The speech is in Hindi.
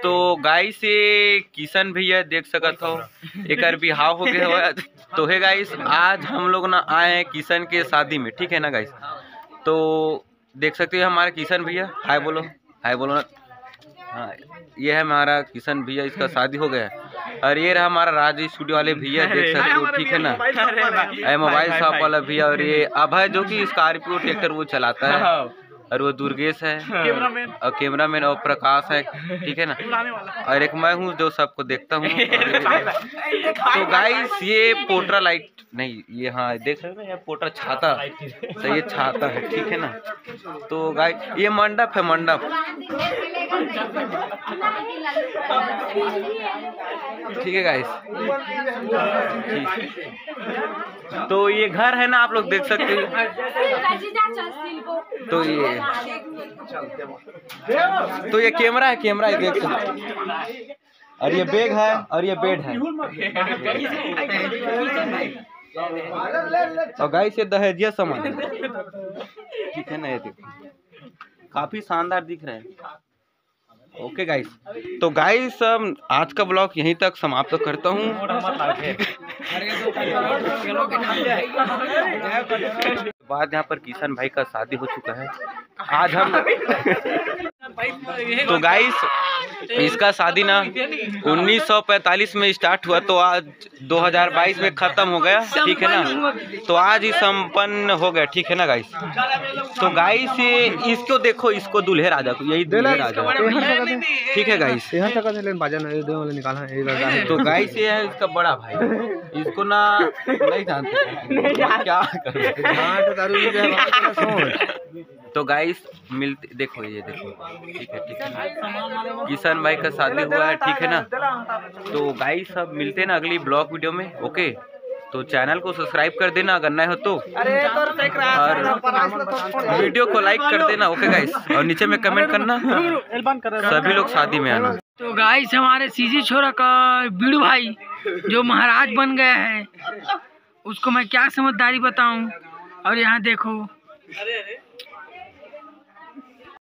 तो गाइस ये किशन भैया देख सकत हो एक बिहाव हो गया हुआ। तो है गाइस आज हम लोग ना आए हैं किशन के शादी में, ठीक है ना गाइस। तो देख सकते हो हमारे किशन भैया, हाय बोलो, हाय बोलो ना। हाँ ये है हमारा किशन भैया, इसका शादी हो गया है। और ये रहा हमारा राज स्टूडियो वाले भैया, देख सकते हो, ठीक है ना, मोबाइल शॉप वाला भैया। और ये अभय जो कि स्कॉर्पियो ट्रैक्टर वो चलाता है, और वो दुर्गेश है और कैमरामैन और प्रकाश है, ठीक है ना। और एक मैं हूँ जो सबको देखता हूँ। तो गाइस ये पोट्रा लाइट नहीं, ये हाँ देख सकते हैं, ये पोट्रा छाता, तो ये छाता है, ठीक है ना। तो गाइस ये मंडप है, मंडप, ठीक है गाइस। तो ये घर है ना, आप लोग देख सकते हो। तो ये कैमरा है, कैमरा है, देख सकते। और ये बैग है और ये बेड है। और गाइस ये दहेजिया सामान है, ठीक है ना। ये देखो काफी शानदार दिख रहा है। ओके गाइस, तो गाइस आज का ब्लॉग यहीं तक समाप्त करता हूँ। बाद यहाँ पर किशन भाई का शादी हो चुका है आज हम। तो गाइस इसका शादी ना 1945 में स्टार्ट हुआ, तो आज 2022 में खत्म हो गया, ठीक है ना। तो आज ही संपन्न हो गया, ठीक है ना गाइस। तो गाइस ये इसको देखो, इसको दूल्हे राजा को, यही दूल्हे राजा, ठीक है गाइस। तो गाइस ये है इसका बड़ा भाई, इसको ना नहीं जानते क्या तो गाइस मिलते, देखो ये देखो, ठीक है, ठीक है। किशन भाई का शादी हुआ है, ठीक है ना। तो गाइस सब मिलते हैं ना अगली ब्लॉग वीडियो में, ओके। तो चैनल को सब्सक्राइब कर देना अगर नए हो तो, और वीडियो को लाइक कर देना, ओके गाइस। और नीचे में कमेंट करना सभी लोग शादी में आना। तो गाइस हमारे सीजी छोरा का बीड़ू भाई जो महाराज बन गया है, उसको मैं क्या समझदारी बताऊं। और यहाँ देखो